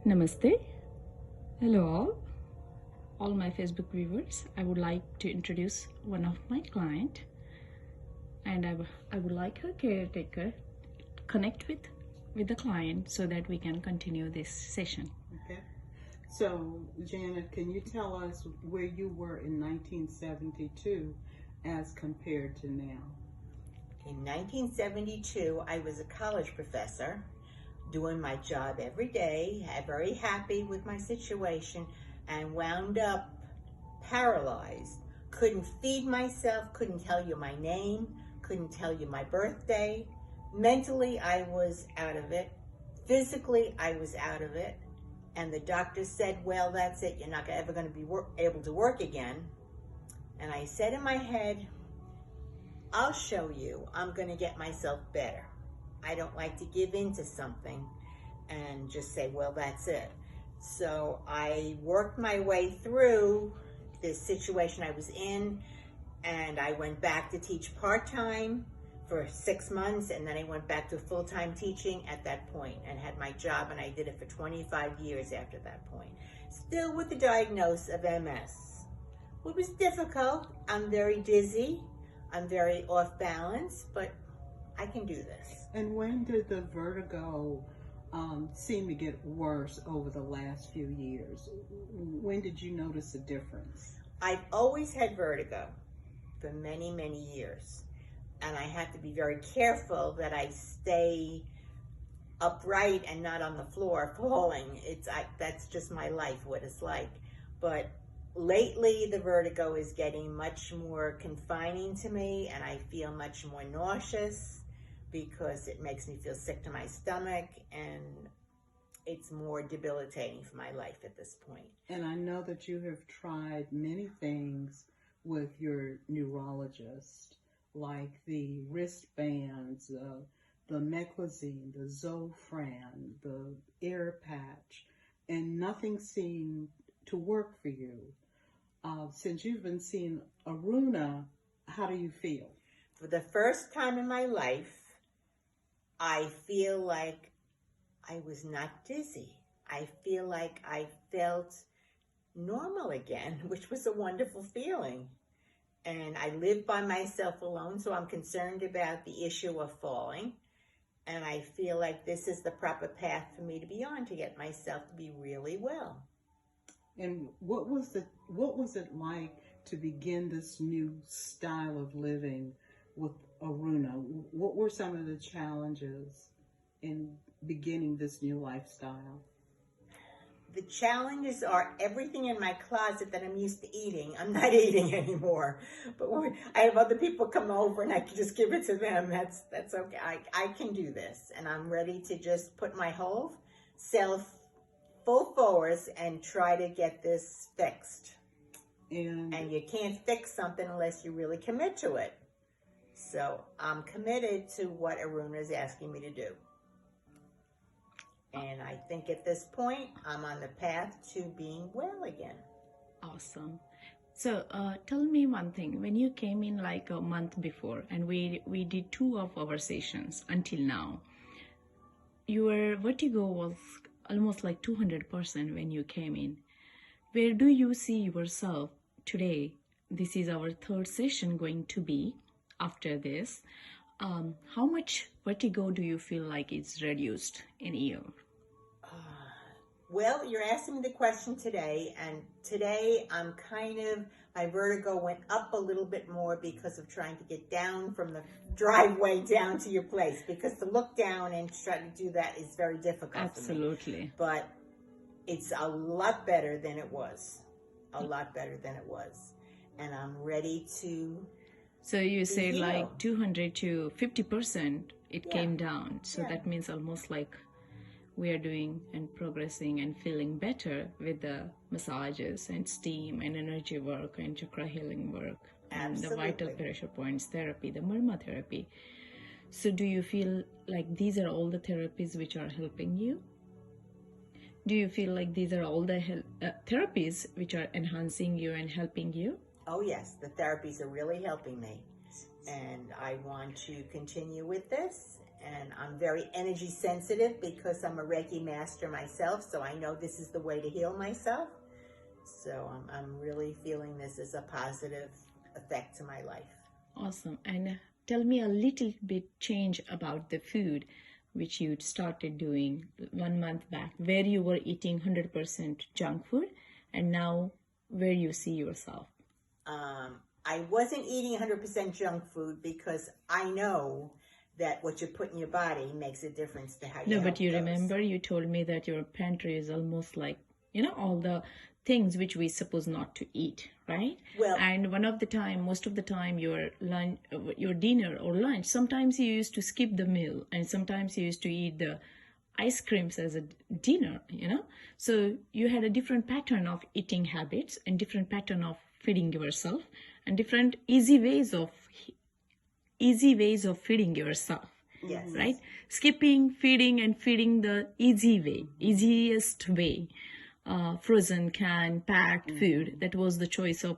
Namaste. Hello all my Facebook viewers. I would like to introduce one of my client, and I would like her caretaker connect with the client so that we can continue this session. Okay. So, Janet, can you tell us where you were in 1972 as compared to now? In 1972, I was a college professor doing my job every day, very happy with my situation, and wound up paralyzed. Couldn't feed myself, couldn't tell you my name, couldn't tell you my birthday. Mentally, I was out of it. Physically, I was out of it. And the doctor said, well, that's it. You're not ever going to be able to work again. And I said in my head, I'll show you. I'm going to get myself better. I don't like to give in to something and just say, well, that's it. So I worked my way through this situation I was in, and I went back to teach part-time for 6 months, and then I went back to full-time teaching at that point and had my job, and I did it for 25 years after that point. Still with the diagnosis of MS. It was difficult. I'm very dizzy. I'm very off balance, but I can do this. And when did the vertigo seem to get worse over the last few years? When did you notice a difference? I've always had vertigo for many, many years. And I have to be very careful that I stay upright and not on the floor falling. That's just my life, what it's like. But lately, the vertigo is getting much more confining to me, and I feel much more nauseous because it makes me feel sick to my stomach, and it's more debilitating for my life at this point. And I know that you have tried many things with your neurologist, like the wristbands, the Meclizine, the Zofran, the air patch, and nothing seemed to work for you. Since you've been seeing Aruna, how do you feel? For the first time in my life, I feel like I was not dizzy. I feel like I felt normal again, which was a wonderful feeling. And I live by myself alone, so I'm concerned about the issue of falling. And I feel like this is the proper path for me to be on to get myself to be really well. And what was it like to begin this new style of living with Aruna? What were some of the challenges in beginning this new lifestyle? The challenges are everything in my closet that I'm used to eating. I'm not eating anymore. But I have other people come over and I can just give it to them. That's okay. I can do this. And I'm ready to just put my whole self full force and try to get this fixed. And you can't fix something unless you really commit to it. So I'm committed to what Aruna is asking me to do. And I think at this point, I'm on the path to being well again. Awesome. So tell me one thing. When you came in like a month before, and we did 2 of our sessions until now, your vertigo was almost like 200% when you came in. Where do you see yourself today? This is our 3rd session going to be after this. How much vertigo do you feel like it's reduced in a year? Well, you're asking me the question today, and today my vertigo went up a little bit more because of trying to get down from the driveway down to your place, because to look down and try to do that is very difficult. Absolutely. For me. But it's a lot better than it was. A lot better than it was. And I'm ready to... So you say like 200 to 50% it came down. So that means almost like we are doing and progressing and feeling better with the massages and steam and energy work and chakra healing work. And the vital pressure points therapy, the Murma therapy. So do you feel like these are all the therapies which are helping you? Do you feel like these are all the therapies which are enhancing you and helping you? Oh yes, the therapies are really helping me. And I want to continue with this And I'm very energy sensitive because I'm a Reiki master myself, so I know this is the way to heal myself. So I'm really feeling this as a positive effect to my life. Awesome. And tell me a little bit change about the food which you started doing 1 month back, where you were eating 100% junk food and now where you see yourself. I wasn't eating 100% junk food because I know that what you put in your body makes a difference to how you No, but you remember you told me that your pantry is almost like, all the things which we suppose not to eat, right? Well, and most of the time your lunch, your dinner or lunch, sometimes you used to skip the meal and sometimes you used to eat the ice creams as a dinner, so you had a different pattern of eating habits and different pattern of feeding yourself and different easy ways of feeding yourself. Yes. Right? Skipping, feeding, and feeding the easiest way. Frozen, canned, packed food. That was the choice of